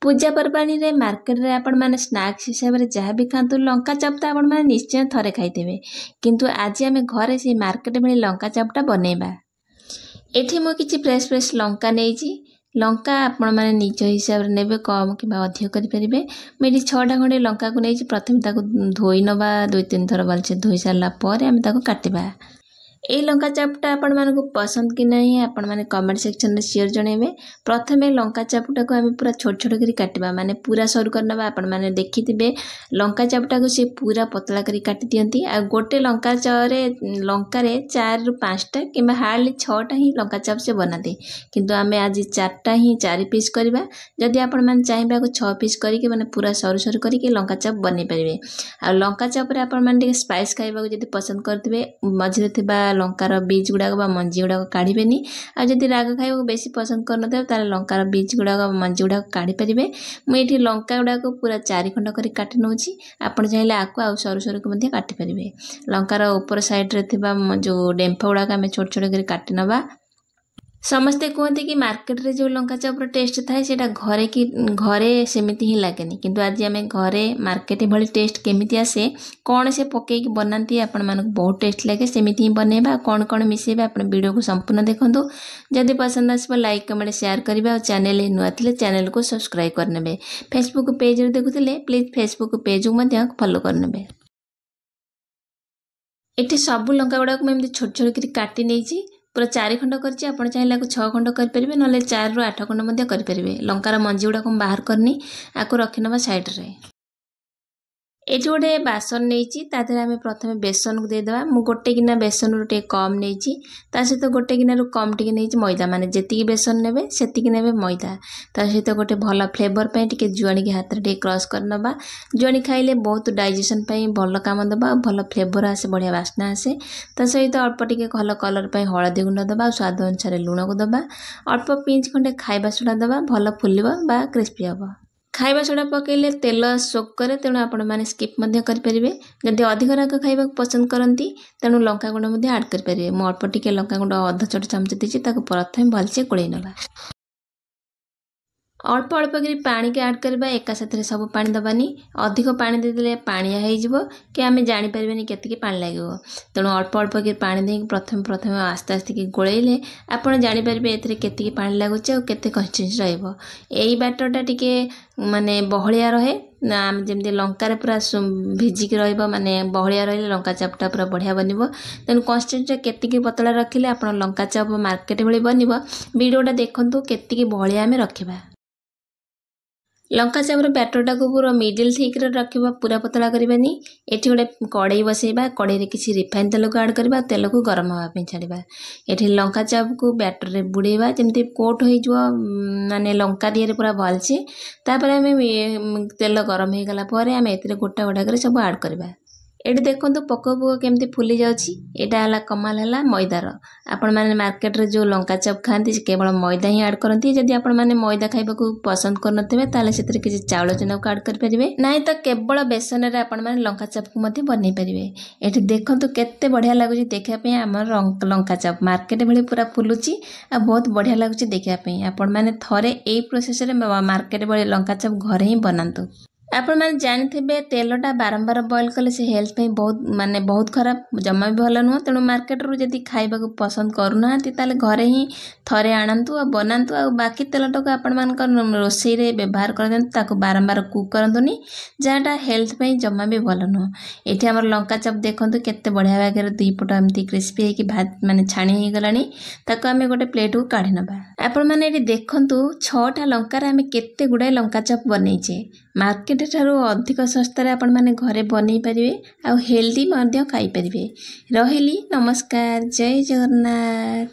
पूजा पर्वाणी रे मार्केट रे आपण माने स्नैक्स हिसाब रे जहाँ भी खातु लंका चप तो आपण माने निश्चय थरे खाइदेबे किंतु आज आमे घरे से मार्केट भली लंका चपटा बनेबा। एठी मो किछि फ्रेश फ्रेश लंका नेइछि। लंका आपण माने निज हिसाब रे नेबे कम किबा अधिक करि परिबे। मेडी 6टा खंडे लंका को नेइछि। प्रथम ताको धोई नबा 2-3 थर भलसे धोई सारला परे आमे ताको काटिबा। ए लंका चपटा आपण मानको पसंद कि नहीं आपण माने कमेंट सेक्शन में शेयर जणेबे। प्रथमे लंका चपटा को आमे पूरा छोट छोट करी काटिबा माने पूरा सरू करनबा। आपण माने देखिथिबे लंका चपटा को से पूरा पतला करी काटि दियंती आ गोटे लंका चरे लंका रे 4 रु 5टा किबा हार्डली 6टा ही लंका चप से बनाते किंतु आमे आज 4टा ही 4 पीस करबा। जदि आपण माने चाहिबा को 6 पीस करी के माने पूरा सरू सरू करी के लंका चप बने परिबे। आ लंका चप रे आपण माने स्पाइस खाइबा को जदि पसंद करथिबे मझरे थिबा लंकार बीज गुड़ाक मंजी गुड़ाक काढ़ेनि। आ जदि राग खाइबा बेसी पसंद करनथे ताले लंकार बीज गुड़ाक मंजी गुड़ाक काढ़ी परिबे। मुझे लंका गुड़ाक पूरा 4 खंड करी काटि नउछि। आपण चाहिले आकु आ सरू सरू के मध्ये काटि परिबे। लंकार ऊपर साइड रे थिबा जो डेंफा गुड़ाक आमे छोट छोट करी काटि नबा। समस्ते कहते कि मार्केट रे जो लंका चपर टेस्ट थाए सेटा घरे सेमिति ही लागेनी किंतु आज आमे घरे मार्केट भली टेस्ट केमिति आसे कौन से पके कि बनाती आपण मानक बहुत टेस्ट लागे सेमिति ही बनेबा। कौन कौन मिसेबा आपण वीडियो को संपूर्ण देखंतु। जदि पसंद आसबा लाइक कमेंट शेयर करबा और चैनल हे नुआ थिले चैनल को सब्सक्राइब करनेबे। फेसबुक पेज रे देखुथिले प्लीज फेसबुक पेज को मध्य फॉलो करनेबे। एठी सब लंका गुडा को एमती छोट छोट करी काटि नेछि। पूरा 4 खंड करछि। आपण चाहिले को 6 खंड कर परिबे नले 4 रु 8 खंड मध्ये कर परिबे। लंकार मंजी गुडा को बाहर करनी आको रखिनबा साइड रे। एठी गोटे बासन नेइछि तादर आमे प्रथमे बेसन को दे देबा। मु गोटे गिना बेसन रुटे कम नेइछि ता सहित गोटे गिना रु कम टिके नेइछि मैदा माने जेतिकी बेसन नेबे सेतिकी नेबे मैदा। ता सहित गोटे भला फ्लेवर पय टिके जुआणी के हाथ रे टिके क्रश करनबा। जुआणी खाइले बहुत डाइजेशन पय भल काम दबा भल फ्लेवर आसे बढ़िया वासना आसे। ता सहित अल्प टिके भल कलर पय हळदी गुंड दबा स्वाद अनुसार लूण को दबा। अल्प पिंच खंडे खाइबा सोडा दबा भल फुलिबा बा क्रिस्पी हबा। खाइबा सोडा पकेले तेल सोक करे तेणु आपण माने स्किप मध्य करि परिबे। जदि अधिक राग खाइबा पसंद करंती तेणु लंका गुंड मध्य ऐड करि परिबे। मो अल्प टिके लंका गुंड आधा छोट चमच देछि ताको प्रथमे भलसे गोळै नबा। अल्प अल्प करी पानी के ऐड करबा। एका साथरे सब पानी दबानी। अधिक पानी दे देले पानिया हे जिवो कि आमे जानि परबेनी केतिके पानी लागिवो। तेणु अल्प अल्प करी पानी दे प्रथमे आस्ते आस्ते की गोळैले आपण जानि परबे एथरे केतिके पानी लागुचे और केते कंसिस्टेंसी रहइबो। एई बैटरटा टिके माने बहलिया रहे ना जेमति लंका रे पूरा भिजिक रहइबो माने बहलिया रहिले लंका चपटा पूरा बढ़िया बनिबो। तेणु कंसिस्टेंसी केतिके पतला रखिले आपण लंका चप मार्केट भली बनिबो। वीडियोटा देखंतु केतिके बहलिया आमे रखिबा। लंका चपर बैटरटा को पूरा मिडिल थिक रे रखिबा पूरा पतला करबानी। एठी गोटे कड़ाई बसेबा। कड़ाई रे किछि रिफाइन तेल को ऐड करबा। तेल को गरम होबा पे छाड़िबा। एठी लंका चप को बैटर रे बुड़ेबा जेमति कोट होई जो माने लंका दिए रे पूरा भलसे। तापर हमें तेल गरम हे गला परे हमें एतरे गोटा गोटा करे सब ऐड करबा। एठी देखंतु पको पको केमती फुली जाउछि। एटा हला कमाल हला मैदार। आपण माने मार्केट रे जो लंका चप खांती केवल मैदा ही ऐड करंती। जदि आपण माने मैदा खाइबा को पसंद करनथिबे ताले सेतरे किछि चावल चना को ऐड कर परिबे। नाइ त केवल बेसन रे आपण माने लंका चप को मध्ये बनै परिबे। एठी देखंतु केते बढ़िया लागुछि देखिया पे हमर लंका चप मार्केट भली पूरा फुलुछि आ बहुत बढ़िया लागुछि देखिया पे। आपण माने थरे एई प्रोसेस रे मार्केट भली लंका चप घरे ही बनांतु। आपण माने जानिथिबे तेलटा बारंबार बॉईल कले से हेल्थ पे बहुत खराब जम्मा भी भल नुह। तेणु मार्केट रू जदि खाइबा को पसंद करूना ताले घरे ही थरे आनंतु आ बनांतु। आ बाकी तेलटा को आपण मानकर रोसई रे व्यवहार करदन ताको बारंबार कुक करंतुनी जाटा हेल्थ पे जम्मा भी भल नुह। एठी हमर लंका चप देखंतु केते बढ़िया भागे दुई पट एमती क्रिस्पी हे कि भात माने छाणी हे गलानी। ताको हमें गोटे प्लेट को काढी नबा। आपण माने एठी देखंतु 6टा लंका रे हमें केते गुडा लंका चप बनैछे। मार्केट ठारू अधिक सस्ता रे आपण माने घरे बनै परिबे आ हेल्दी मध्य खाई परिबे। रहिली नमस्कार जय जगन्नाथ।